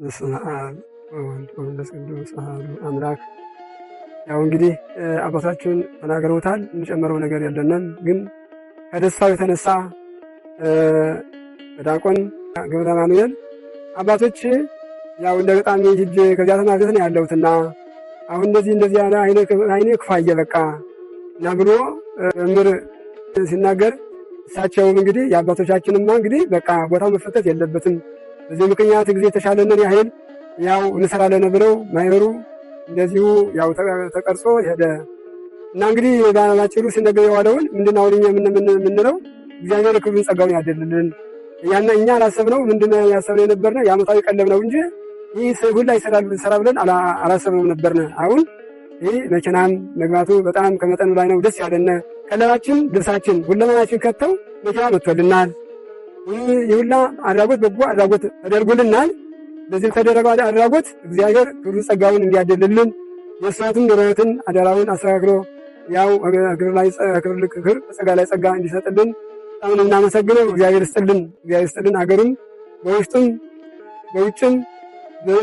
በስመ አብ ወወልድ ወመንፈስ ቅዱስ አሐዱ አምላክ። ያው እንግዲህ አባታችን ተናግረውታል። የሚጨምረው ነገር የለንም። ግን ከደስታው የተነሳ ዲያቆን ገብረ ማኑኤል አባቶች ያው እንደ በጣም ሂጅ ከዚያ ተማሪት ነው ያለሁትና አሁን እንደዚህ ያለ አይኔ ክፋየ በቃ እና ብሎ መምህር ሲናገር እሳቸውም እንግዲህ የአባቶቻችንማ እንግዲህ በቃ ቦታው መፈተት የለበትም በዚህ ምክንያት ጊዜ የተሻለንን ያህል ያው እንሰራለን ብለው ማይበሩ እንደዚሁ ያው ተቀርጾ ሄደ እና እንግዲህ ባጭሩ ሲነገር የዋለውን ምንድነው አሁን የምንለው እግዚአብሔር ክብሩን ጸጋውን ያደልልን እኛ አላሰብነው ምንድነው ያሰብነው የነበርነው የዓመታዊ ቀለብ ነው እንጂ ይህ ሁላ ይሰራ ብለን አላሰብነው ነበርነ። አሁን ይህ መኪናም መግባቱ በጣም ከመጠኑ ላይ ነው ደስ ያለነ። ቀለባችን ልብሳችን ሁለመናችን ከተው መኪና መጥቶልናል። ይሁላ አድራጎት በጎ አድራጎት ተደርጎልናል። በዚህ ተደረገው አድራጎት እግዚአብሔር ክብሩ ጸጋውን እንዲያደልልን የእሳቱን ድረትን አደራውን አስተካክሎ ያው ክብር ጸጋ ላይ ጸጋ እንዲሰጥልን በጣም እናመሰግነው። እግዚአብሔር ይስጥልን። አገሩም በውስጥም በውጭም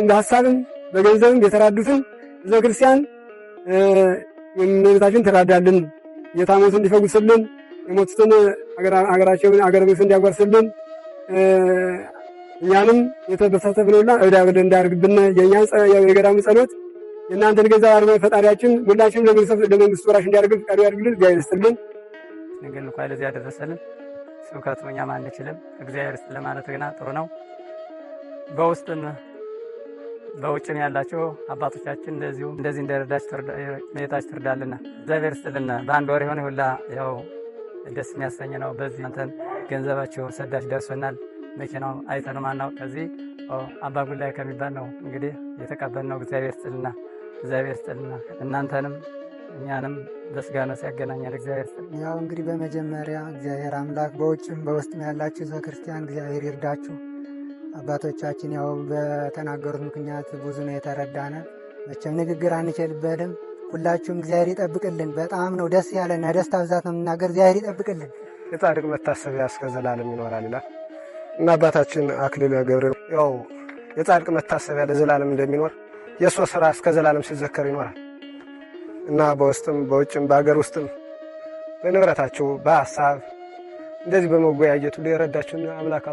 በሐሳብም በገንዘብም የተራዱትን ሕዝበ ክርስቲያን የእመቤታችን ትራዳልን። የታመሙትን እንዲፈጉስልን የሞቱትን አገራቸውን አገረ መንግስት እንዲያጓርስልን እኛንም የተበሳተፍነውና እዳብል እንዳያርግብን የእኛን የገዳሙ ጸሎት የእናንተን ገዛ አርበ ፈጣሪያችን ሁላችንም ለመንግስቱ ወራሽ እንዲያደርግ ፈቃዱ ያድርግልን። እግዚአብሔር ይስጥልን። ነገር እንኳን ለዚህ ያደረሰልን ስብከቱ እኛም አንችልም። እግዚአብሔር ይስጥ ለማለት ግና ጥሩ ነው። በውስጥም በውጭም ያላችሁ አባቶቻችን እንደዚህ እንደረዳችሁ መየታችሁ ትርዳልና እግዚአብሔር ይስጥልና። በአንድ ወር የሆነ ሁላ ያው ደስ የሚያሰኝ ነው። በዚህ አንተን ገንዘባችሁ ሰዳች ደርሶናል። መኪናው አይተን ማናው ከዚህ አባ ጉዳይ ከሚባል ነው እንግዲህ የተቀበልነው። እግዚአብሔር ይስጥልና እናንተንም እኛንም በስጋና ሲያገናኛል። እግዚአብሔር ይስጥልና። ያው እንግዲህ በመጀመሪያ እግዚአብሔር አምላክ በውጭም በውስጥም ያላችሁ ሕዝበ ክርስቲያን እግዚአብሔር ይርዳችሁ። አባቶቻችን ያው በተናገሩት ምክንያት ብዙ ነው የተረዳነ። መቼም ንግግር አንችልበትም። ሁላችሁም እግዚአብሔር ይጠብቅልን። በጣም ነው ደስ ያለና ደስታ ብዛት ነው የምናገር። እግዚአብሔር ይጠብቅልን። የጻድቅ መታሰቢያ እስከ ዘላለም ይኖራል ይላል እና አባታችን አክሊለ ገብረ ያው የጻድቅ መታሰቢያ ለዘላለም እንደሚኖር የእሱ ስራ እስከ ዘላለም ሲዘከር ይኖራል እና በውስጥም በውጭም በአገር ውስጥም በንብረታችሁ በሀሳብ እንደዚህ በመጎያየቱ የረዳችሁን አምላክ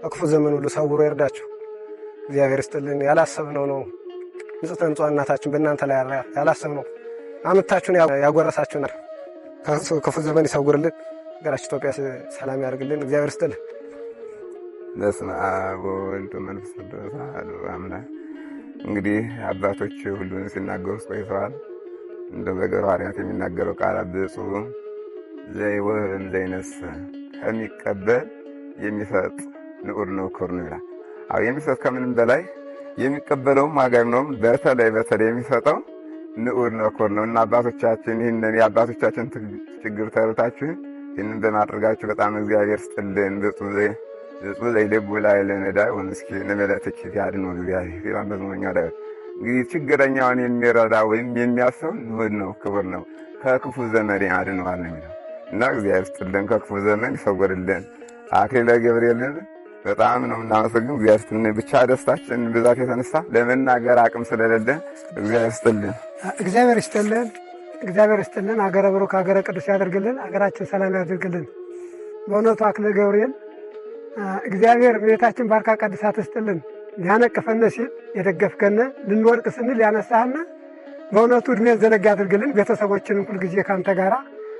በክፉ ዘመን ሁሉ ሰውሮ ይርዳችሁ። እግዚአብሔር ይስጥልን። ያላሰብነው ነው ንጽሕተ ንጹሐን እናታችን በእናንተ ላይ ያላሰብነው አመታችሁን ያጎረሳችሁን ክፉ ዘመን ይሰውርልን። ሀገራችን ኢትዮጵያ ሰላም ያደርግልን። እግዚአብሔር ይስጥልን። በስመ አብ ወወልድ ወመንፈስ ቅዱስ አሐዱ አምላክ። እንግዲህ አባቶች ሁሉን ሲናገሩ ቆይተዋል። እንደ በገሩ ሐዋርያት የሚናገረው ቃል ብፁዕ ዘይወህብ ዘይነስ ከሚቀበል የሚሰጥ ንዑድ ነው ክቡር ነው ይላል። አዎ የሚሰጥ ከምንም በላይ የሚቀበለውም ዋጋም ነው። በተለይ የሚሰጠው ንዑድ ነው ክቡር ነው እና አባቶቻችን ይህንን የአባቶቻችን ችግር ተረታችሁ ይህንን በማድረጋችሁ በጣም እግዚአብሔር ይስጥልን። ብፁዕ ዘይልቡ ላይ ለነዳይ ወምስኪን ለመለተኪት ያድኖ እግዚአብሔር ይላል በመዝሙረኛው ዳዊት። እንግዲህ ችግረኛውን የሚረዳ ወይም የሚያስብ ንዑድ ነው ክቡር ነው ከክፉ ዘመን ያድነዋል ነው የሚለው እና እግዚአብሔር ይስጥልን፣ ከክፉ ዘመን ይሰውርልን። አክሊለ ገብርኤልን በጣም ነው እናመሰግን። እግዚአብሔር ይስጥልን። ብቻ ደስታችን ብዛት የተነሳ ለመናገር አቅም ስለሌለ እግዚአብሔር ይስጥልን። አገረ ብሩክ አገረ ቅዱስ ያደርግልን። አገራችን ሰላም ያደርግልን። በእውነቱ አክሊለ ገብርኤል እግዚአብሔር ቤታችን ባርካ ቀድሳ ትስጥልን። ሊያነቅፈነ ሲል የደገፍከነ ልንወድቅ ስንል ያነሳህና በእውነቱ እድሜን ዘለግ ያደርግልን። ቤተሰቦችንም ሁልጊዜ ካንተ ጋራ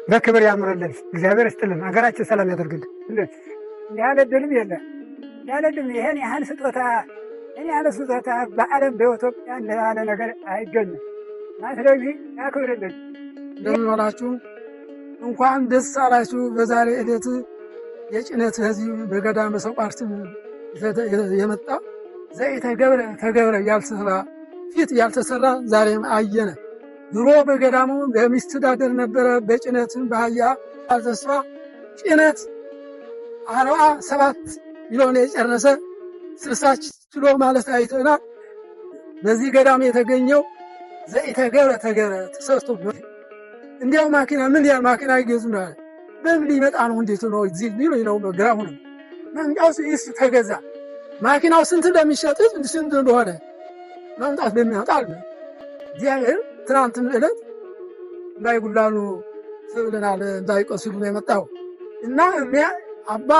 በክብር ያምርልን። እግዚአብሔር ይስጥልን። አገራችን ሰላም ያደርግልን። ያለ ድልም የለም ያለ ድል ይሄን ያህል ስጦታ በዓለም በኢትዮጵያ ያለ ነገር አይገኝም። ስለዚህ ያክብርልን። እንደምን ዋላችሁ? እንኳን ደስ አላችሁ። በዛሬ ዕለት የጭነት ህዝብ በገዳመ ሰቋርት የመጣ ተገብረ ፊት ያልተሰራ ዛሬም አየነ። ድሮ በገዳሙ በሚስተዳደር ነበረ። በጭነትም በአህያ ያልተስፋ ጭነት 47 ኪሎን የጨረሰ 60 ኪሎ ማለት አይተናል። በዚህ ገዳም የተገኘው ተገብረ ተሰርቶ እንዲያው ምን ያ ማኪና ይገዙናል። በምን ሊመጣ ነው? እንዴት ነው? እዚህ ሊሉ ነው። ግራሙ ነው መንጫው ተገዛ ማኪናው ስንት እንደሚሸጥ ስንት እንደሆነ ማምጣት በሚያውቃል እግዚአብሔር ትናንትም ዕለት እንዳይጉላሉ ስብልናል እንዳይቆስሉ ነው የመጣው እና አባ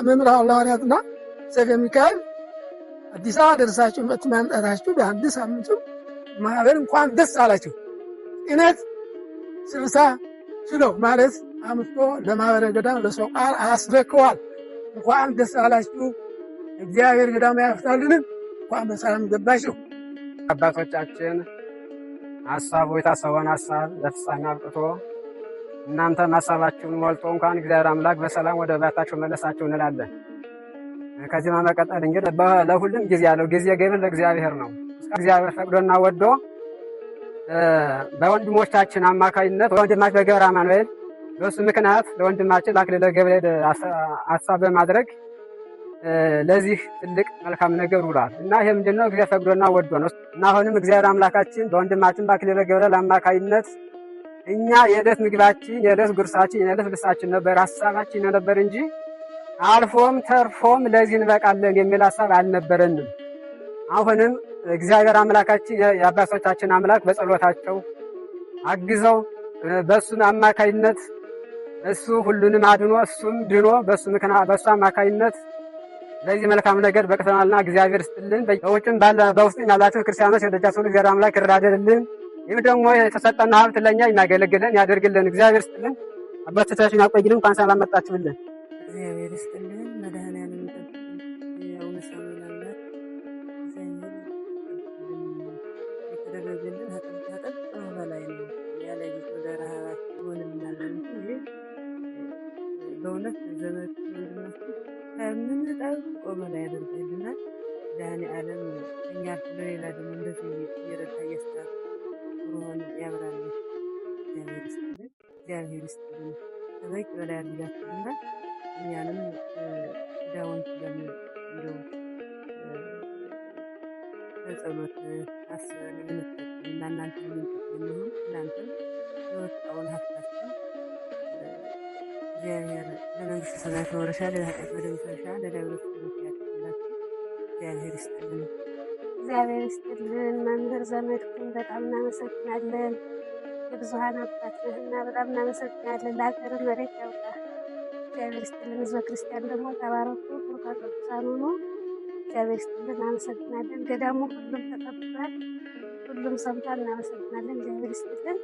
መምህር ሐዋርያትና ሰይፈ ሚካኤል አዲስ አበባ ደርሳችሁ ማምጣታችሁ በአንድ ሳምንቱ ማህበር እንኳን ደስ አላችሁ። እነት 60 ኪሎ ማለት አምጥቶ ለማህበረ ገዳም ለሰው ቃል አስረክቧል። እንኳን ደስ አላችሁ። እግዚአብሔር ገዳም ያፍታልን። እንኳን በሰላም ገባችሁ። አባቶቻችን ሐሳቡ የታሰበውን ሐሳብ ለፍጻሜ አብቅቶ እናንተም ሐሳባችሁን ሞልቶ እንኳን እግዚአብሔር አምላክ በሰላም ወደ ቤታችሁ መለሳችሁ እንላለን። ከዚህ በመቀጠል እንግዲህ ለሁሉም ጊዜ ያለው ጊዜ ገቢር ለእግዚአብሔር ነው። እግዚአብሔር ፈቅዶና ወዶ በወንድሞቻችን አማካይነት ወንድማችን በገብረ አማኑኤል በሱ ምክንያት ለወንድማችን ለአክሊለ ገብርኤል ሐሳብ በማድረግ ለዚህ ትልቅ መልካም ነገር ውሏል እና ይሄ ምንድነው? እግዚአብሔር ፈቅዶና ወዶ ነው እና አሁንም እግዚአብሔር አምላካችን በወንድማችን በአክሊለ ገብርኤል አማካይነት እኛ የዕለት ምግባችን፣ የዕለት ጉርሳችን፣ የዕለት ልብሳችን ነበር ሐሳባችን ነበር እንጂ አልፎም ተርፎም ለዚህ እንበቃለን የሚል ሐሳብ አልነበረንም። አሁንም እግዚአብሔር አምላካችን የአባቶቻችን አምላክ በጸሎታቸው አግዘው በሱ አማካይነት እሱ ሁሉንም አድኖ እሱም ድኖ በሱ አማካይነት ለዚህ መልካም ነገር በቅተናልና እግዚአብሔር ይስጥልን። በውጭም በውስጥም ያላችሁ ክርስቲያኖች የደጃችሁ እግዚአብሔር አምላክ ይራደልልን። ይህ ደግሞ የተሰጠን ሀብት ለኛ የሚያገለግለን ያደርግልን። እግዚአብሔር ይስጥልን። አባቶቻችን ያቆይልን። እንኳን ሰላም መጣችሁልን። እግዚአብሔር ይስጥልን። መድኃኔዓለም ይጠብቅልን። የአቡነ ሳሙኤል አምላክ የተደረገልን ከጥንት በላይ ነው። ያለ ቤት ወደ ረሃባት ሆንልናለን እንጂ በእውነት ዘመድ ወንድማችን ከምንጠብቆ በላይ ያደርግልናል። መድኃኔዓለም እኛ ለሌላ ደግሞ እንደዚህ እየረዳ እያስተካከለ ሆን ያብራልን። እግዚአብሔር ይስጥልን። እግዚአብሔር ይስጥልን። ከበቂ በላይ ያድርጋችሁልና እኛንም ዳውን ብለን እንደው በጸሎት አስበን የምንጠቅምና እናንተ የምንጠቅም ይሁን። እናንተም የወጣውን ሀብታችን እግዚአብሔር ለመንግስተ ሰማያት መውረሻ ለኃጢአት መደምሰሻ ለዲያብሎስ ያደርግላችሁ። እግዚአብሔር ይስጥልን። እግዚአብሔር ይስጥልን። መምህር ዘመድኩን በጣም እናመሰግናለን። የብዙሃን አባት ነህና በጣም እናመሰግናለን። ለሀገር መሬት ያውቃ። እግዚአብሔር ይስጥልን። ህዝበ ክርስቲያን ደግሞ ተባረኩ። ቡሩካን ቅዱሳን ሁኑ። እግዚአብሔር ይስጥልን። እናመሰግናለን። ገዳሙ ሁሉም ተቀብሏል። ሁሉም ሰምቷል። እናመሰግናለን። እግዚአብሔር ይስጥልን።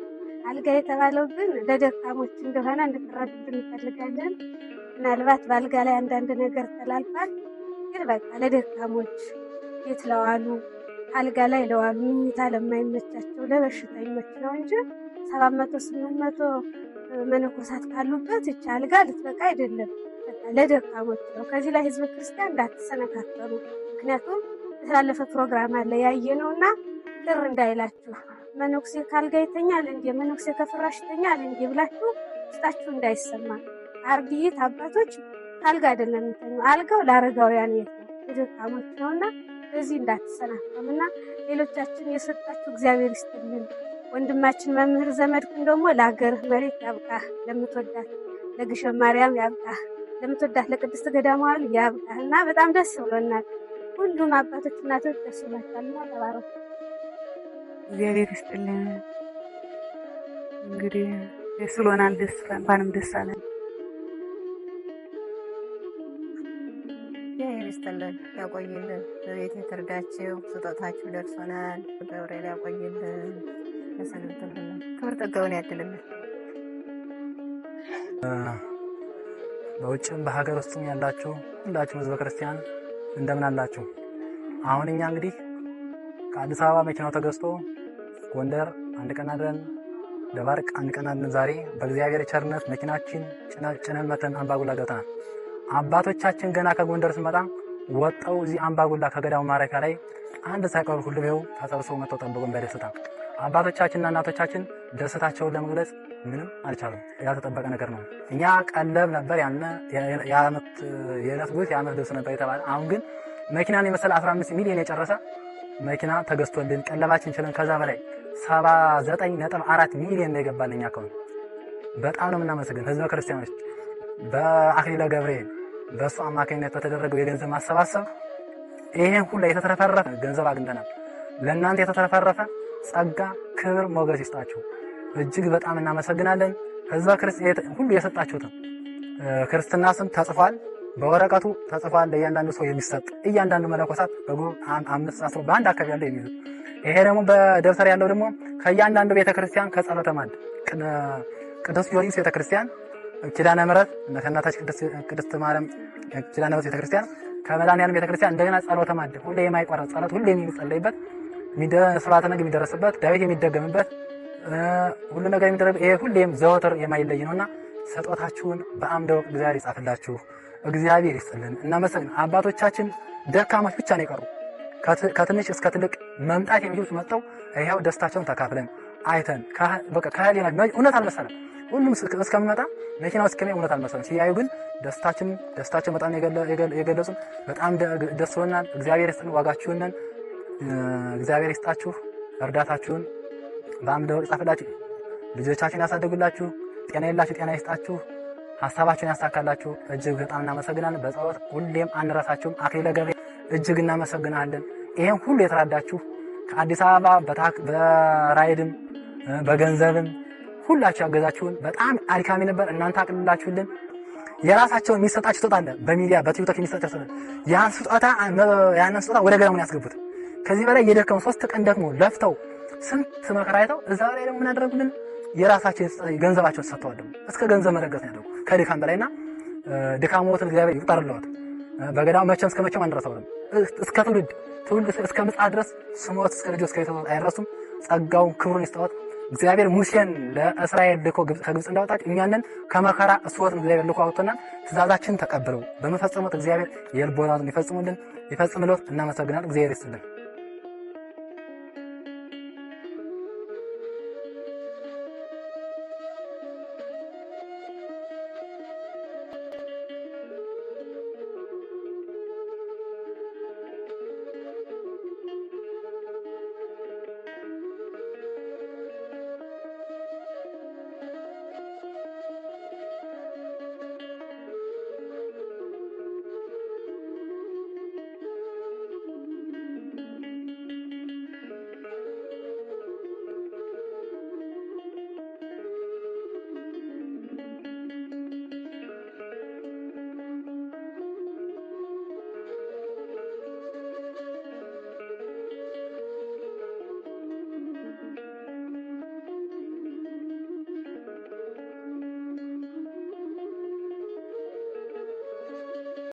አልጋ የተባለው ግን ለደካሞች እንደሆነ እንድትረዱብን እንፈልጋለን። ምናልባት በአልጋ ላይ አንዳንድ ነገር ተላልፏል። ግን በቃ ለደካሞች ቤት ለዋሉ አልጋ ላይ ለዋሉ ምኝታ ለማይመቻቸው ለበሽተኞች ነው እንጂ 700 800 መነኮሳት ካሉበት ይቻ አልጋ ልትበቃ አይደለም። በቃ ለደካሞች ነው። ከዚህ ላይ ህዝበ ክርስቲያን እንዳትሰነካከሉ። ምክንያቱም የተላለፈ ፕሮግራም አለ ያየነውና ቅር እንዳይላችሁ። መነኩሴ ካልጋ ይተኛል እንዴ መነኩሴ ከፍራሽ ይተኛል እንዴ ብላችሁ ውስጣችሁ እንዳይሰማ። አርድእት አባቶች ካልጋ አይደለም የሚተኙ። አልጋው ለአረጋውያን ቤት ነው፣ ለደካሞች ነውና በዚህ እንዳትሰናከሉና ሌሎቻችን የሰጣችሁ እግዚአብሔር ይስጥልን። ወንድማችን መምህር ዘመድኩን ደግሞ ለሀገርህ መሬት ያብቃህ፣ ለምትወዳት ለግሸን ማርያም ያብቃህ፣ ለምትወዳት ለቅድስት ገዳማዊ ያብቃህና በጣም ደስ ብሎናል። ሁሉም አባቶች እናቶች ደስ ብሏቸዋልና ተባረኩ። እግዚአብሔር ይስጥልን። እንግዲህ ደስ ብሎናል። እንኳንም ደስ አለን። እግዚአብሔር ይስጥልን፣ ያቆይልን። በቤት የተርዳችሁ ስጦታችሁ ደርሶናል። ገብርኤል ያቆይልን፣ ያሰንብትልን፣ ክብር ጠጋውን ያድልልን። በውጭም በሀገር ውስጥም ያላችሁ ሁላችሁም ህዝበ ክርስቲያን እንደምን አላችሁ? አሁን እኛ እንግዲህ ከአዲስ አበባ መኪናው ተገዝቶ ጎንደር አንድ ቀን አድረን ደባርቅ አንድ ቀን አድረን ዛሬ በእግዚአብሔር ቸርነት መኪናችን ጭነን መተን አምባጉላ ገብተናል። አባቶቻችን ገና ከጎንደር ስንመጣ ወጣው እዚህ አምባጉላ ከገዳሙ ማረፊያ ላይ አንድ ሳይቀር ሁሉ ነው ተሰብስበው መጥተው ጠብቀውን በደስታ አባቶቻችንና እናቶቻችን ደስታቸውን ለመግለጽ ምንም አልቻሉም። ያልተጠበቀ ነገር ነው። እኛ ቀለብ ነበር ያነ የዕለት ጉት የዓመት ልብስ ነበር የተባለ። አሁን ግን መኪናን የመሰለ 15 ሚሊዮን የጨረሰ መኪና ተገዝቶልን ቀለባችን ችለን ከዛ በላይ 79.4 ሚሊዮን ነው የገባልኝ አካውንት። በጣም ነው የምናመሰግን ህዝበ ክርስቲያኖች። በአክሊለ ገብርኤል በእሱ አማካኝነት በተደረገው የገንዘብ ማሰባሰብ ይሄን ሁሉ የተተረፈረፈ ገንዘብ አግኝተናል። ለእናንተ የተተረፈረፈ ጸጋ፣ ክብር፣ ሞገስ ይስጣችሁ። እጅግ በጣም እናመሰግናለን። ህዝበ ክርስቲያን ሁሉ የሰጣችሁትን ክርስትና ስም ተጽፏል፣ በወረቀቱ ተጽፏል። ለእያንዳንዱ ሰው የሚሰጥ እያንዳንዱ መነኮሳት በግሩፕ 5 10 በአንድ አካባቢ ያለው የሚይዙ ይሄ ደግሞ በደብተር ያለው ደግሞ ከእያንዳንዱ ቤተክርስቲያን ከጸሎተ ማዕድ ቅዱስ ጊዮርጊስ ቤተክርስቲያን፣ ኪዳነ ምሕረት ከእናታችን ቅድስት ማርያም ኪዳነ ምሕረት ቤተክርስቲያን፣ ከመድኃኔዓለም ቤተክርስቲያን እንደገና ጸሎተ ማዕድ ሁሌ የማይቋረጥ ጸሎት ሁሌ የሚጸለይበት ስርዓተ ነግ የሚደረስበት ዳዊት የሚደገምበት ሁሉ ነገር የሚደረግ ይሄ ሁሌም ዘወትር የማይለይ ነውና ስጦታችሁን በአምደ ወርቅ እግዚአብሔር ይጻፍላችሁ፣ እግዚአብሔር ይስጥልን። እናመሰግን። አባቶቻችን ደካሞች ብቻ ነው የቀሩ። ከትንሽ እስከ ትልቅ መምጣት የሚችሉት መጥተው ይሄው ደስታቸውን ተካፍለን አይተን በቃ ከህሊና እውነት አልመሰለም። ሁሉም እስከሚመጣ መኪናው እስከሚያ እውነት አልመሰለም። ሲያዩ ግን ደስታቸው በጣም የገለጹ በጣም ደስ ብሎናል። እግዚአብሔር ይስጥልን። ዋጋችሁን እግዚአብሔር ይስጣችሁ። እርዳታችሁን በአምደ ወርቅ ጻፍላችሁ። ልጆቻችሁን ያሳድጉላችሁ። ጤና የላችሁ ጤና ይስጣችሁ። ሐሳባችሁን ያሳካላችሁ። እጅግ በጣም እናመሰግናለን። በጸሎት ሁሌም አንረሳችሁም። አክሊለ ገብርኤል እጅግ እናመሰግናለን። ይሄን ሁሉ የተራዳችሁ ከአዲስ አበባ በራይድም በገንዘብም ሁላችሁ ያገዛችሁን በጣም አድካሚ ነበር። እናንተ አቅልላችሁልን። የራሳቸውን የሚሰጣችሁ ስጦታ አለ፣ በሚዲያ በቲክቶክ የሚሰጣችሁ ስጦታ ያንን ስጦታ ወደ ገዳሙ ያስገቡት። ከዚህ በላይ የደከሙ 3 ቀን ደግሞ ለፍተው ስንት መከራ አይተው እዛ ላይ ደግሞ ምን አደረጉልን? የራሳችን ገንዘባቸውን ሰጥተዋል። ደግሞ እስከ ገንዘብ መለገስ ነው ያደረጉ ከድካም በላይና ድካሞትን እግዚአብሔር ይቁጠርልዎት። በገዳሙ መቼም እስከ መቼም አንረሳውም። እስከ ትውልድ እስከ ምጽአት ድረስ ስሞት እስከ ልጆች እስከ ቤተሰብ አይረሱም። ጸጋውን ክብሩን ይስጠዎት። እግዚአብሔር ሙሴን ለእስራኤል ልኮ ከግብጽ እንዳወጣች እኛንን ከመከራ እስወትን እግዚአብሔር ልኮ አውጥቶናል። ትእዛዛችንን ተቀብለው በመፈጸሙት እግዚአብሔር የልቦናውን ይፈጽምልን ይፈጽምልዎት። እናመሰግናለን። እግዚአብሔር ይስጥልን።